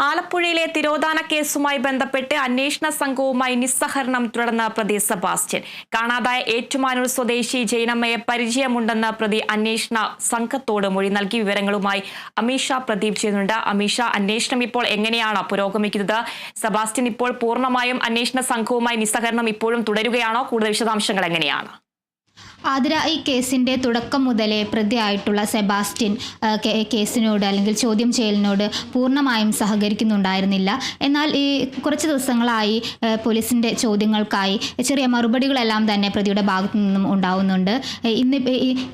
ആലപ്പുഴയിലെ തിരോധാന കേസുമായി ബന്ധപ്പെട്ട് അന്വേഷണ സംഘവുമായി നിസ്സഹകരണം തുടർന്ന പ്രതി സെബാസ്റ്റ്യൻ. കാണാതായ ഏറ്റുമാനൂർ സ്വദേശി ജൈനമ്മയെ പരിചയമുണ്ടെന്ന് പ്രതി അന്വേഷണ സംഘത്തോട് മൊഴി നൽകി. വിവരങ്ങളുമായി അമീഷ പ്രദീപ് ചെയ്യുന്നുണ്ട്. അമീഷ, അന്വേഷണം ഇപ്പോൾ എങ്ങനെയാണ് പുരോഗമിക്കുന്നത്? സെബാസ്റ്റ്യൻ ഇപ്പോൾ പൂർണ്ണമായും അന്വേഷണ സംഘവുമായി നിസ്സഹകരണം ഇപ്പോഴും തുടരുകയാണോ? കൂടുതൽ വിശദാംശങ്ങൾ എങ്ങനെയാണ്? ആതിര, ഈ കേസിൻ്റെ തുടക്കം മുതലേ പ്രതിയായിട്ടുള്ള സെബാസ്റ്റ്യൻ കേസിനോട് അല്ലെങ്കിൽ ചോദ്യം ചെയ്യലിനോട് പൂർണ്ണമായും സഹകരിക്കുന്നുണ്ടായിരുന്നില്ല. എന്നാൽ ഈ കുറച്ച് ദിവസങ്ങളായി പോലീസിൻ്റെ ചോദ്യങ്ങൾക്കായി ചെറിയ മറുപടികളെല്ലാം തന്നെ പ്രതിയുടെ ഭാഗത്തു നിന്നും ഉണ്ടാവുന്നുണ്ട്.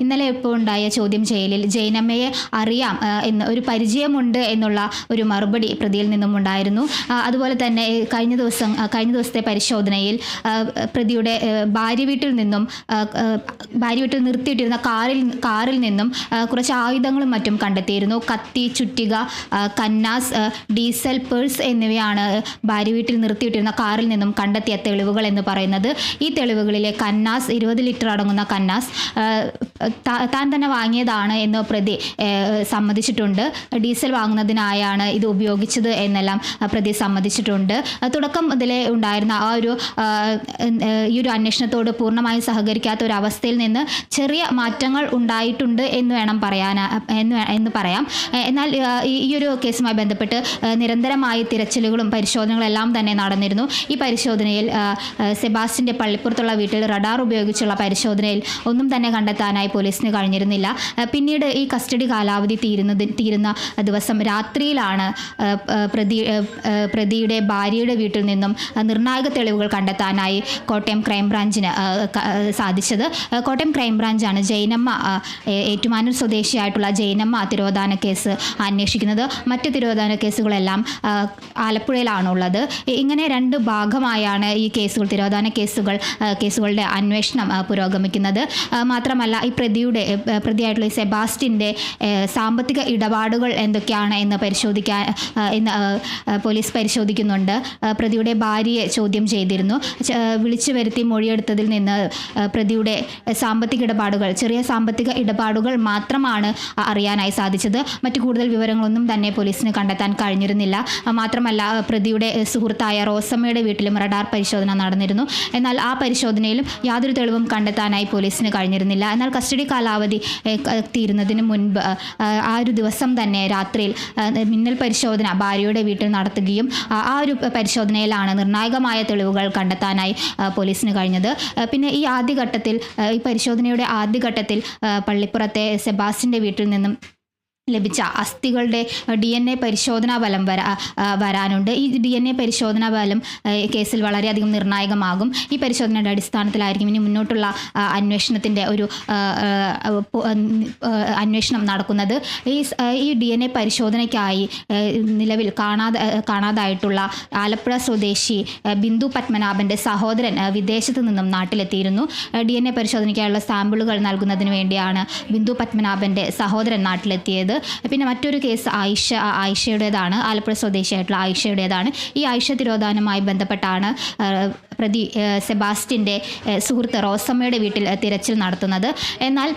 ഇന്നലെ ഇപ്പോൾ ഉണ്ടായ ചോദ്യം ചെയ്യലിൽ ജൈനമ്മയെ അറിയാം എന്ന് ഒരു പരിചയമുണ്ട് എന്നുള്ള ഒരു മറുപടി പ്രതിയിൽ നിന്നും ഉണ്ടായിരുന്നു. അതുപോലെ തന്നെ കഴിഞ്ഞ ദിവസത്തെ പരിശോധനയിൽ പ്രതിയുടെ ഭാര്യ വീട്ടിൽ നിർത്തിയിട്ടിരുന്ന കാറിൽ നിന്നും കുറച്ച് ആയുധങ്ങളും മറ്റും കണ്ടെത്തിയിരുന്നു. കത്തി, ചുറ്റിക, കന്നാസ്, ഡീസൽ, പേഴ്സ് എന്നിവയാണ് ഭാര്യ വീട്ടിൽ നിർത്തിയിട്ടിരുന്ന കാറിൽ നിന്നും കണ്ടെത്തിയ തെളിവുകൾ എന്ന് പറയുന്നത്. ഈ തെളിവുകളിലെ കന്നാസ് 20 ലിറ്റർ അടങ്ങുന്ന കന്നാസ് താൻ തന്നെ വാങ്ങിയതാണ് എന്ന് പ്രതി സമ്മതിച്ചിട്ടുണ്ട്. ഡീസൽ വാങ്ങുന്നതിനായാണ് ഇത് ഉപയോഗിച്ചത് എന്നെല്ലാം പ്രതി സമ്മതിച്ചിട്ടുണ്ട്. തുടക്കം മുതലേ ഉണ്ടായിരുന്ന ഈ ഒരു അന്വേഷണത്തോട് പൂർണ്ണമായും സഹകരിക്കാത്ത ഒരു അവസ്ഥയിൽ നിന്ന് ചെറിയ മാറ്റങ്ങൾ ഉണ്ടായിട്ടുണ്ട് എന്ന് പറയാം. എന്നാൽ ഈ ഒരു കേസുമായി ബന്ധപ്പെട്ട് നിരന്തരമായി തിരച്ചിലുകളും പരിശോധനകളെല്ലാം തന്നെ നടന്നിരുന്നു. ഈ പരിശോധനയിൽ സെബാസ്റ്റ്യൻ്റെ പള്ളിപ്പുറത്തുള്ള വീട്ടിൽ റഡാർ ഉപയോഗിച്ചുള്ള പരിശോധനയിൽ ഒന്നും തന്നെ കണ്ടെത്താനായി പോലീസിന് കഴിഞ്ഞിരുന്നില്ല. പിന്നീട് ഈ കസ്റ്റഡി കാലാവധി തീരുന്ന ദിവസം രാത്രിയിലാണ് പ്രതിയുടെ ഭാര്യയുടെ വീട്ടിൽ നിന്നും നിർണായക തെളിവുകൾ കണ്ടെത്താനായി കോട്ടയം ക്രൈംബ്രാഞ്ചിന് സാധിച്ചത്. കോട്ടയം ക്രൈംബ്രാഞ്ചാണ് ഏറ്റുമാനൂർ സ്വദേശിയായിട്ടുള്ള ജൈനമ്മ തിരോധാന കേസ് അന്വേഷിക്കുന്നത്. മറ്റ് തിരോധാന കേസുകളെല്ലാം ആലപ്പുഴയിലാണുള്ളത്. ഇങ്ങനെ രണ്ട് ഭാഗമായാണ് ഈ തിരോധാന കേസുകളുടെ അന്വേഷണം പുരോഗമിക്കുന്നത്. മാത്രമല്ല ഈ പ്രതിയായിട്ടുള്ള ഈ സെബാസ്റ്റ്യൻ്റെ സാമ്പത്തിക ഇടപാടുകൾ എന്തൊക്കെയാണ് എന്ന് പോലീസ് പരിശോധിക്കുന്നുണ്ട്. പ്രതിയുടെ ഭാര്യയെ ചോദ്യം ചെയ്തിരുന്നു. വിളിച്ചു വരുത്തി മൊഴിയെടുത്തതിൽ നിന്ന് പ്രതിയുടെ ചെറിയ സാമ്പത്തിക ഇടപാടുകൾ മാത്രമാണ് അറിയാനായി സാധിച്ചത്. മറ്റു കൂടുതൽ വിവരങ്ങളൊന്നും തന്നെ പോലീസിന് കണ്ടെത്താൻ കഴിഞ്ഞിരുന്നില്ല. മാത്രമല്ല പ്രതിയുടെ സുഹൃത്തായ റോസമ്മയുടെ വീട്ടിലും റഡാർ പരിശോധന നടന്നിരുന്നു. എന്നാൽ ആ പരിശോധനയിലും യാതൊരു തെളിവും കണ്ടെത്താനായി പോലീസിന് കഴിഞ്ഞിരുന്നില്ല. എന്നാൽ കസ്റ്റഡി കാലാവധി തീരുന്നതിന് മുൻപ് ആ ഒരു ദിവസം തന്നെ രാത്രിയിൽ മിന്നൽ പരിശോധന ഭാര്യയുടെ വീട്ടിൽ നടത്തുകയും ആ ഒരു പരിശോധനയിലാണ് നിർണായകമായ തെളിവുകൾ കണ്ടെത്താനായി പോലീസിന് കഴിഞ്ഞത്. പിന്നെ ഈ പരിശോധനയുടെ ആദ്യഘട്ടത്തിൽ പള്ളിപ്പുറത്തെ സെബാസ്റ്റ്യൻ്റെ വീട്ടിൽ നിന്നും ലഭിച്ച അസ്ഥികളുടെ DNA പരിശോധനാ ഫലം വരാനുണ്ട്. ഈ DNA പരിശോധനാ ഫലം കേസിൽ വളരെയധികം നിർണായകമാകും. ഈ പരിശോധനയുടെ അടിസ്ഥാനത്തിലായിരിക്കും ഇനി മുന്നോട്ടുള്ള അന്വേഷണത്തിൻ്റെ അന്വേഷണം നടക്കുന്നത്. ഈ DNA പരിശോധനയ്ക്കായി നിലവിൽ കാണാതായിട്ടുള്ള ആലപ്പുഴ സ്വദേശി ബിന്ദു പത്മനാഭൻ്റെ സഹോദരൻ വിദേശത്ത് നിന്നും നാട്ടിലെത്തിയിരുന്നു. DNA പരിശോധനയ്ക്കായുള്ള സാമ്പിളുകൾ നൽകുന്നതിന് വേണ്ടിയാണ് ബിന്ദു പത്മനാഭൻ്റെ സഹോദരൻ നാട്ടിലെത്തിയത്. പിന്നെ മറ്റൊരു കേസ് ആയിഷയുടേതാണ്. ആലപ്പുഴ സ്വദേശിയായിട്ടുള്ള ആയിഷയുടേതാണ്. ഈ ആയിഷ തിരോധാനവുമായി ബന്ധപ്പെട്ടാണ് പ്രതി സെബാസ്റ്റ്യൻ്റെ സുഹൃത്ത് റോസമ്മയുടെ വീട്ടിൽ തിരച്ചിൽ നടത്തുന്നത്. എന്നാൽ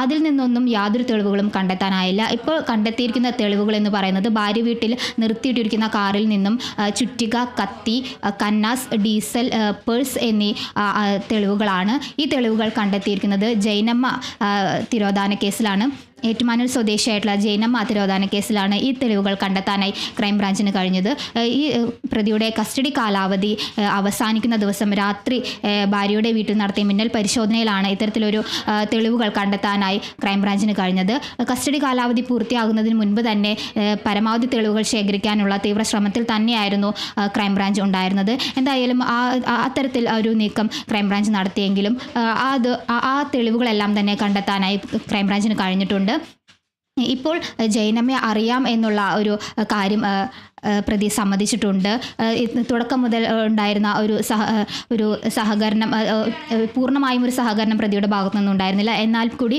അതിൽ നിന്നൊന്നും യാതൊരു തെളിവുകളും കണ്ടെത്താനായില്ല. ഇപ്പോൾ കണ്ടെത്തിയിരിക്കുന്ന തെളിവുകൾ എന്ന് പറയുന്നത് ഭാര്യ വീട്ടിൽ നിർത്തിയിട്ടിരിക്കുന്ന കാറിൽ നിന്നും ചുറ്റിക, കത്തി, കന്നാസ്, ഡീസൽ, പേഴ്സ് എന്നീ തെളിവുകളാണ്. ഈ തെളിവുകൾ കണ്ടെത്തിയിരിക്കുന്നത് ജൈനമ്മ തിരോധാന കേസിലാണ്. ഏറ്റുമാനൂർ സ്വദേശിയായിട്ടുള്ള ജൈനമ്മ തിരോധാന കേസിലാണ് ഈ തെളിവുകൾ കണ്ടെത്താനായി ക്രൈംബ്രാഞ്ചിന് കഴിഞ്ഞത്. ഈ പ്രതിയുടെ കസ്റ്റഡി കാലാവധി അവസാനിക്കുന്ന ദിവസം രാത്രി ഭാര്യയുടെ വീട്ടിൽ നടത്തിയ മിന്നൽ പരിശോധനയിലാണ് ഇത്തരത്തിലൊരു തെളിവുകൾ കണ്ടെത്താനായി ക്രൈംബ്രാഞ്ചിന് കഴിഞ്ഞത്. കസ്റ്റഡി കാലാവധി പൂർത്തിയാകുന്നതിന് മുൻപ് തന്നെ പരമാവധി തെളിവുകൾ ശേഖരിക്കാനുള്ള തീവ്ര ശ്രമത്തിൽ തന്നെയായിരുന്നു ക്രൈംബ്രാഞ്ച് ഉണ്ടായിരുന്നത്. എന്തായാലും അത്തരത്തിൽ ഒരു നീക്കം ക്രൈംബ്രാഞ്ച് നടത്തിയെങ്കിലും ആ തെളിവുകളെല്ലാം തന്നെ കണ്ടെത്താനായി ക്രൈംബ്രാഞ്ചിന് കഴിഞ്ഞിട്ടുണ്ട്. ഇപ്പോൾ ജൈനമ്മയെ അറിയാം എന്നുള്ള ഒരു കാര്യം പ്രതി സമ്മതിച്ചിട്ടുണ്ട്. തുടക്കം മുതൽ ഉണ്ടായിരുന്ന ഒരു സഹകരണം, പൂർണ്ണമായും ഒരു സഹകരണം പ്രതിയുടെ ഭാഗത്തു നിന്നും ഉണ്ടായിരുന്നില്ല. എന്നാൽ കൂടി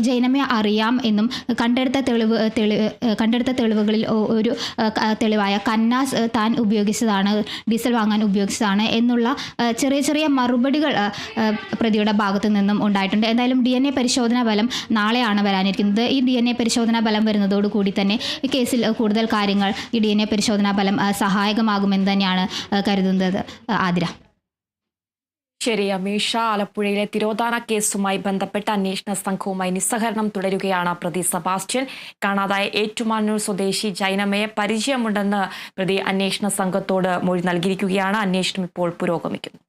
ജൈനമ്മയെ അറിയാം എന്നും കണ്ടെടുത്ത തെളിവുകളിൽ ഒരു തെളിവായ കന്നാസ് താൻ ഉപയോഗിച്ചതാണ്, ഡീസൽ വാങ്ങാൻ ഉപയോഗിച്ചതാണ് എന്നുള്ള ചെറിയ മറുപടികൾ പ്രതിയുടെ ഭാഗത്തു നിന്നും ഉണ്ടായിട്ടുണ്ട്. എന്തായാലും DNA പരിശോധനാ ഫലം നാളെയാണ് വരാനിരിക്കുന്നത്. ഈ DNA പരിശോധനാ ഫലം വരുന്നതോടുകൂടി തന്നെ ഈ കേസിൽ കൂടുതൽ കാര്യങ്ങൾ ഈ DNA പരിശോധനാ ഫലം സഹായകമാകുമെന്ന് തന്നെയാണ് കരുതുന്നത്. ആതിര. ശരി, അമീഷ. ആലപ്പുഴയിലെ തിരോധാന കേസുമായി ബന്ധപ്പെട്ട് അന്വേഷണ സംഘവുമായി നിസ്സഹകരണം തുടരുകയാണ് പ്രതി സെബാസ്റ്റ്യൻ. കാണാതായ ഏറ്റുമാനൂർ സ്വദേശി ജൈനമ്മയെ പരിചയമുണ്ടെന്ന് പ്രതി അന്വേഷണ സംഘത്തോട് മൊഴി നൽകിയിരിക്കുകയാണ്. അന്വേഷണം ഇപ്പോൾ പുരോഗമിക്കുന്നു.